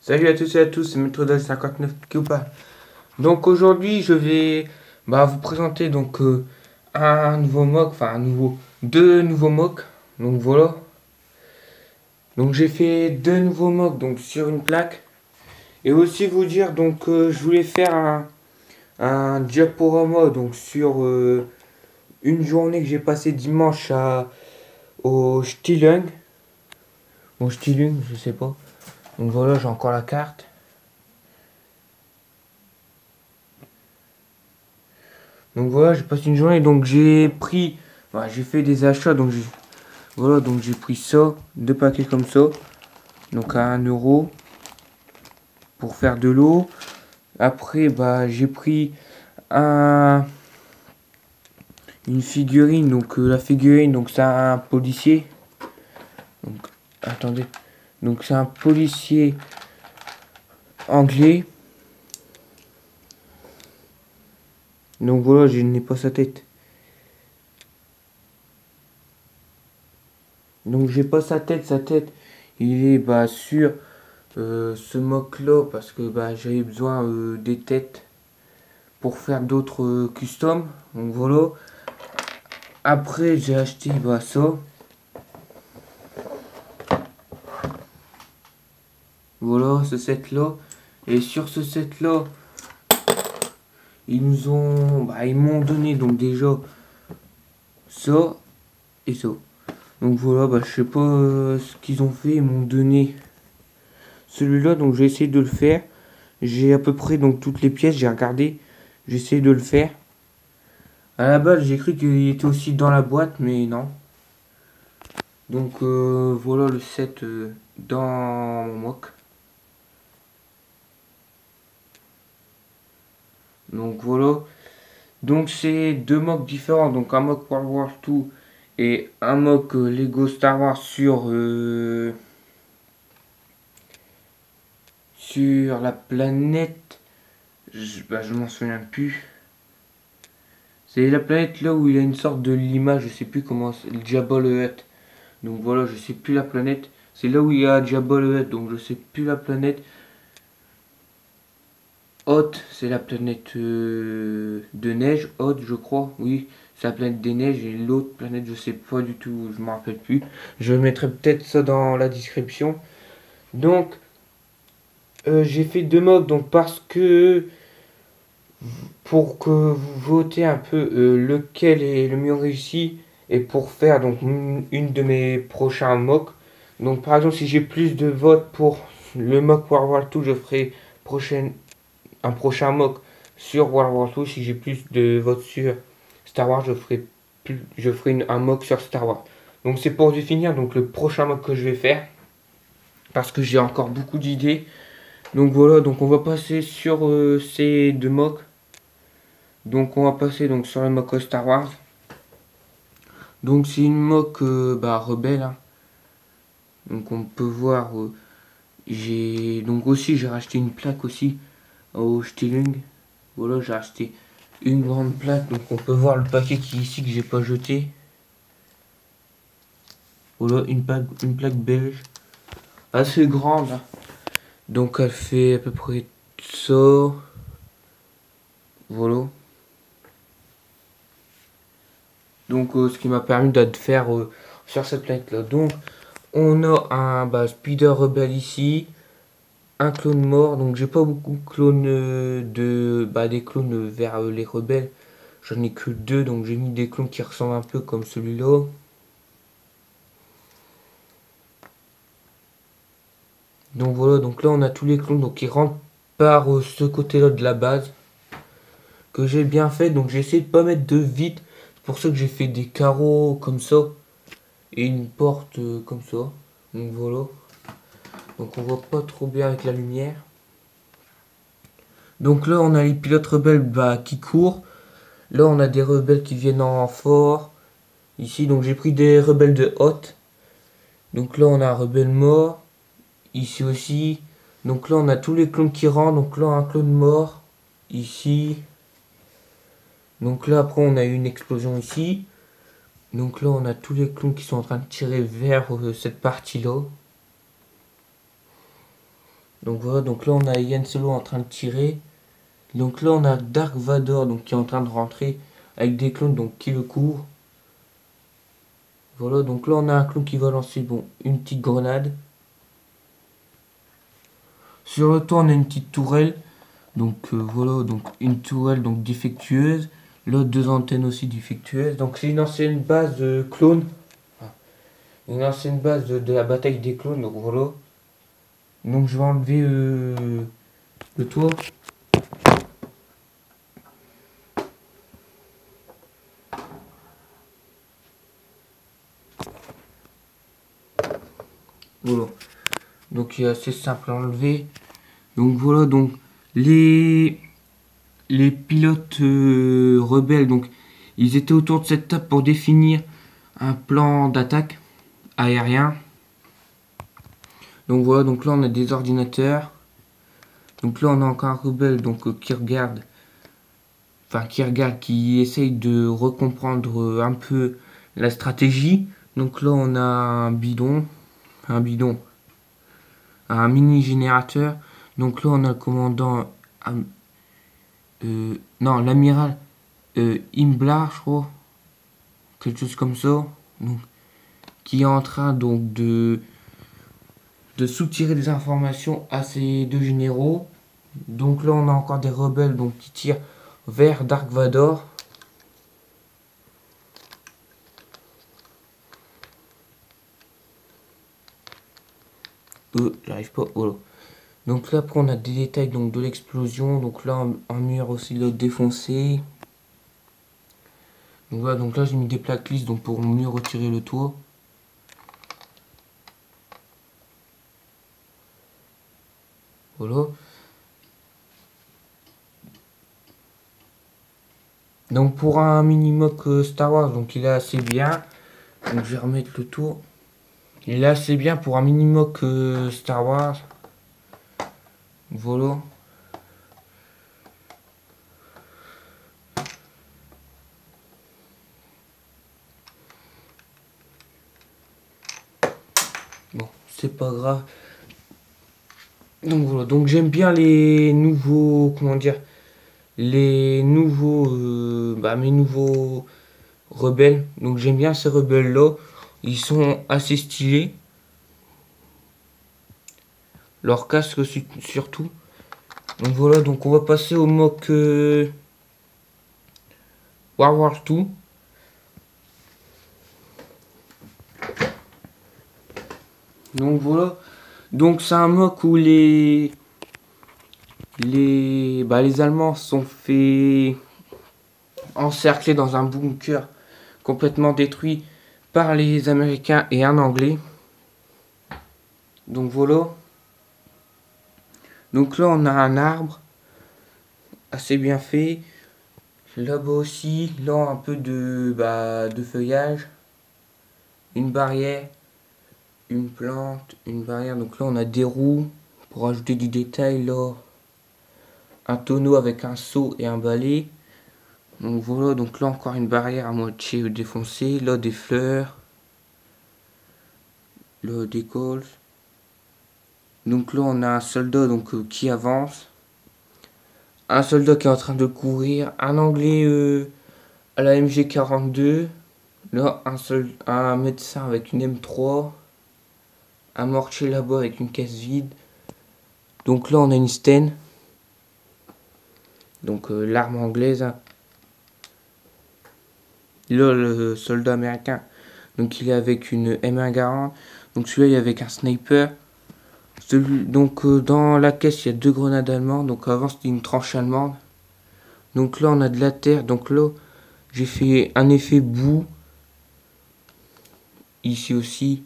Salut à tous et à tous, c'est Metrodal 59 Kyopa. Donc aujourd'hui je vais vous présenter un nouveau mock, deux nouveaux mocks. Donc voilà. Donc j'ai fait deux nouveaux mocks donc sur une plaque. Et aussi vous dire je voulais faire un diaporama donc sur une journée que j'ai passé dimanche au Stilung. Au Stilung, je sais pas. Donc voilà, j'ai encore la carte. Donc voilà, j'ai passé une journée, donc j'ai pris, j'ai fait des achats, donc j'ai pris ça, deux paquets comme ça, donc à 1 € pour faire de l'eau. Après, j'ai pris un, une figurine, donc la figurine, donc c'est un policier. Donc attendez, donc c'est un policier anglais. Donc voilà, je n'ai pas sa tête. Donc j'ai pas sa tête, il est sur ce mock là parce que j'avais besoin des têtes pour faire d'autres customs. Donc voilà. Après j'ai acheté ça. Voilà ce set là. Et sur ce set là, ils m'ont donné donc déjà ça et ça. Donc voilà, je sais pas ce qu'ils ont fait, ils m'ont donné celui-là, donc j'ai essayé de le faire. J'ai à peu près donc toutes les pièces, j'ai regardé, j'ai essayé de le faire. À la base, j'ai cru qu'il était aussi dans la boîte, mais non. Donc voilà le set dans mon mock. Donc voilà. Donc c'est deux mocks différents. Donc un mock World War 2 et un mock Lego Star Wars sur la planète. Je m'en souviens plus. C'est la planète là où il y a une sorte de lima, je sais plus comment c'est, le Jabba le Hutt. Donc voilà, je sais plus la planète. C'est là où il y a Jabba le Hutt, donc je sais plus la planète. Hoth, c'est la planète de neige. Hoth, je crois, oui, c'est la planète des neiges. Et l'autre planète, je sais pas du tout, je me rappelle plus. Je mettrai peut-être ça dans la description. Donc, j'ai fait deux mocks, donc parce que pour que vous votez un peu lequel est le mieux réussi et pour faire donc une de mes prochains mocks. Donc par exemple si j'ai plus de votes pour le mock World War 2, je ferai un prochain mock sur World War 2. Si j'ai plus de votes sur Star Wars, je ferai un mock sur Star Wars. Donc c'est pour définir donc le prochain mock que je vais faire parce que j'ai encore beaucoup d'idées. Donc voilà, donc on va passer sur ces deux mocks. Donc on va passer donc sur le mock Star Wars. Donc c'est une mock rebelle, hein. Donc on peut voir j'ai racheté une plaque aussi au Stilling. Voilà, j'ai acheté une grande plaque, donc on peut voir le paquet qui est ici que j'ai pas jeté. Voilà, une plaque belge assez grande, hein. Donc elle fait à peu près ça. Voilà. Donc ce qui m'a permis de faire sur cette planète là. Donc on a un Spider Rebel ici, un clone mort. Donc j'ai pas beaucoup de clones des clones vers les rebelles. J'en ai que deux, donc j'ai mis des clones qui ressemblent un peu comme celui-là. Donc voilà, donc là on a tous les clones donc qui rentrent par ce côté-là de la base que j'ai bien fait. Donc j'ai essayé de pas mettre de vide. C'est pour ça que j'ai fait des carreaux comme ça et une porte comme ça. Donc voilà. Donc on voit pas trop bien avec la lumière. Donc là on a les pilotes rebelles qui courent. Là on a des rebelles qui viennent en fort. Ici donc j'ai pris des rebelles de Hoth. Donc là on a un rebelle mort. Ici aussi. Donc là on a tous les clones qui rentrent. Donc là un clone mort. Ici. Donc là après on a eu une explosion ici. Donc là on a tous les clones qui sont en train de tirer vers cette partie là. Donc voilà, donc là on a Yann Solo en train de tirer. Donc là on a Dark Vador donc, qui est en train de rentrer avec des clones donc, qui le courent. Voilà, donc là on a un clone qui va lancer bon, une petite grenade. Sur le toit on a une petite tourelle. Donc voilà, donc une tourelle donc défectueuse. Là deux antennes aussi défectueuses. Donc c'est une ancienne base de clones. Une ancienne base de la bataille des clones. Donc voilà. Donc je vais enlever le toit. Voilà. Donc il est assez simple à enlever. Donc voilà, donc les pilotes rebelles, donc ils étaient autour de cette table pour définir un plan d'attaque aérien. Donc voilà, donc là on a des ordinateurs. Donc là on a encore un rebelle donc qui essaye de recomprendre un peu la stratégie. Donc là on a un mini générateur. Donc là on a le commandant, non l'amiral Imblar je crois, quelque chose comme ça. Donc, qui est en train donc de soutirer des informations à ces deux généraux. Donc là on a encore des rebelles donc, qui tirent vers Dark Vador. J'arrive pas. Voilà. Donc là après on a des détails donc, de l'explosion. Donc là un mur aussi là, défoncé. Donc voilà, donc là j'ai mis des plaques lisses donc, pour mieux retirer le toit. Voilà. Donc pour un mini-mock Star Wars, donc il est assez bien. Donc je vais remettre le tour. Il est assez bien pour un mini-mock Star Wars. Voilà. Bon, c'est pas grave. Donc voilà, donc j'aime bien les nouveaux, comment dire, les nouveaux, mes nouveaux rebelles. Donc j'aime bien ces rebelles là. Ils sont assez stylés. Leur casque surtout. Donc voilà, donc on va passer au mock World War 2. Donc voilà. Donc c'est un mock où les Allemands sont fait encercler dans un bunker complètement détruit par les Américains et un Anglais. Donc voilà. Donc là on a un arbre assez bien fait. Là-bas aussi, là un peu de feuillage. Une barrière. Une plante, une barrière. Donc là on a des roues pour ajouter du détail là. Un tonneau avec un seau et un balai. Donc voilà, donc là encore une barrière à moitié défoncée. Là des fleurs. Là des cols. Donc là on a un soldat donc, qui avance. Un soldat qui est en train de courir. Un anglais à la MG42. Là un médecin avec une M3. Un mortier là-bas avec une caisse vide. Donc là on a une Sten. Donc l'arme anglaise. Là le soldat américain. Donc il est avec une M140. Donc celui-là il est avec un sniper. Donc dans la caisse il y a deux grenades allemandes. Donc avant c'était une tranche allemande. Donc là on a de la terre. Donc là j'ai fait un effet boue. Ici aussi.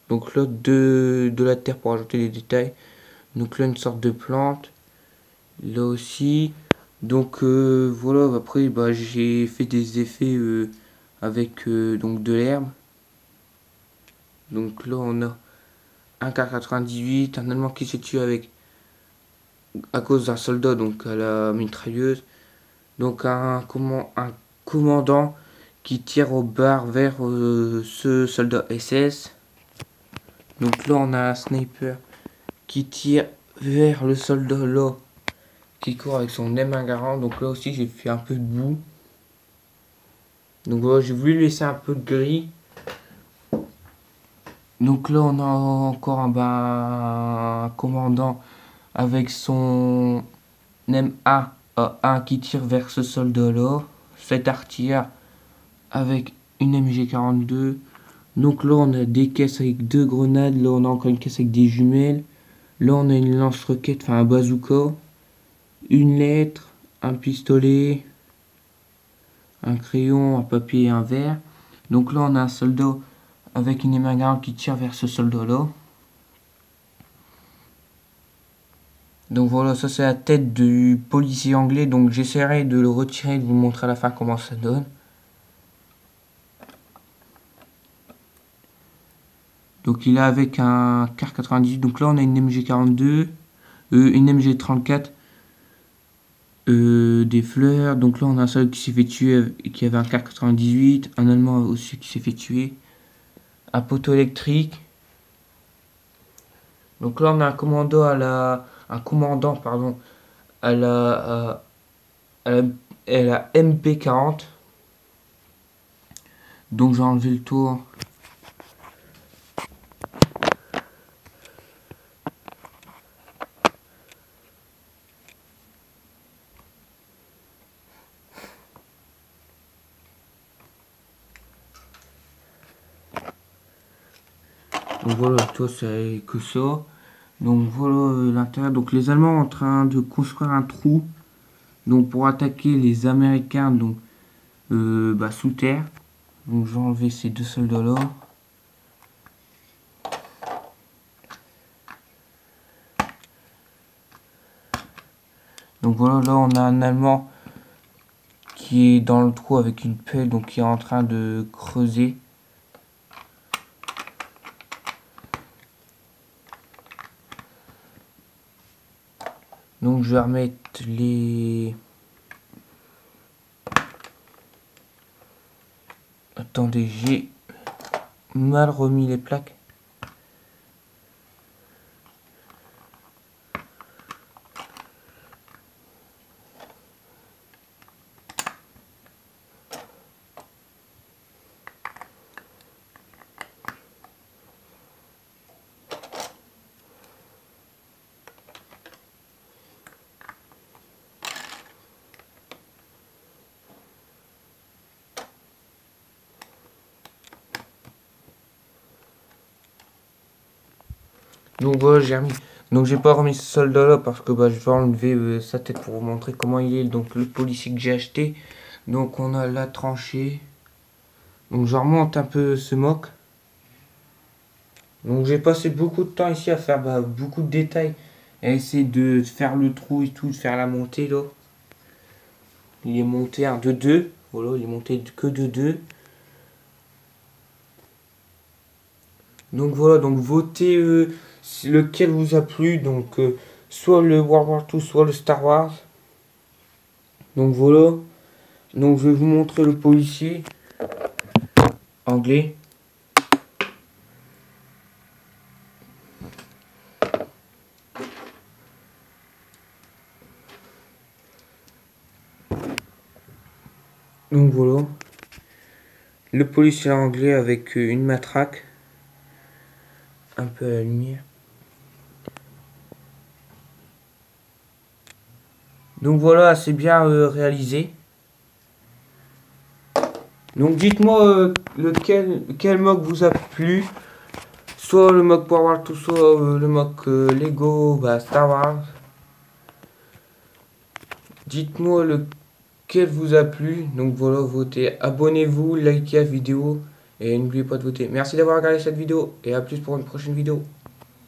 Donc là de la terre pour ajouter les détails. Donc là une sorte de plante. Là aussi. Donc voilà, après j'ai fait des effets avec donc de l'herbe. Donc là on a un K98, un Allemand qui s'est tué à cause d'un soldat donc à la mitrailleuse. Donc un commandant qui tire au bar vers ce soldat SS. Donc là on a un sniper qui tire vers le soldat là, qui court avec son M140. Donc là aussi j'ai fait un peu de boue. Donc voilà, j'ai voulu laisser un peu de gris. Donc là on a encore un commandant avec son M1 qui tire vers ce soldat là. Cette artillère avec une MG42. Donc là on a des caisses avec 2 grenades. Là on a encore une caisse avec des jumelles. Là on a une lance-roquette, enfin un bazooka. Une lettre, un pistolet, un crayon, un papier et un verre. Donc là on a un soldat avec une M1 qui tire vers ce soldat là. Donc voilà, ça c'est la tête du policier anglais. Donc j'essaierai de le retirer et de vous montrer à la fin comment ça donne. Donc il est avec un Car 98. Donc là on a une MG42, une MG34, des fleurs. Donc là on a un soldat qui s'est fait tuer et qui avait un Car 98, un Allemand aussi qui s'est fait tuer, un poteau électrique. Donc là on a un commandant à la MP40. Donc j'ai enlevé le tour. Donc voilà, le toit c'est que ça. Donc voilà l'intérieur. Donc les Allemands sont en train de construire un trou. Donc pour attaquer les Américains donc sous terre. Donc j'ai enlevé ces 2 soldats là. Donc voilà, là on a un Allemand qui est dans le trou avec une pelle, donc qui est en train de creuser. Donc je vais remettre les... Attendez, j'ai mal remis les plaques. Donc voilà, j'ai remis. Donc j'ai pas remis ce soldat là parce que je vais enlever sa tête pour vous montrer comment il est. Donc le policier que j'ai acheté. Donc on a la tranchée. Donc je remonte un peu ce mock. Donc j'ai passé beaucoup de temps ici à faire beaucoup de détails. À essayer de faire le trou et tout, de faire la montée là. Il est monté un de 2. Voilà, il est monté que de 2. Donc voilà, donc votez lequel vous a plu. Donc soit le World War II, soit le Star Wars. Donc voilà. Donc je vais vous montrer le policier anglais. Donc voilà. Le policier anglais avec une matraque. Un peu à la lumière. Donc voilà, c'est bien réalisé. Donc dites-moi quel mock vous a plu. Soit le mock Power War 2, soit le mock Lego Star Wars. Dites-moi lequel vous a plu. Donc voilà, votez. Abonnez-vous, likez la vidéo. Et n'oubliez pas de voter. Merci d'avoir regardé cette vidéo. Et à plus pour une prochaine vidéo.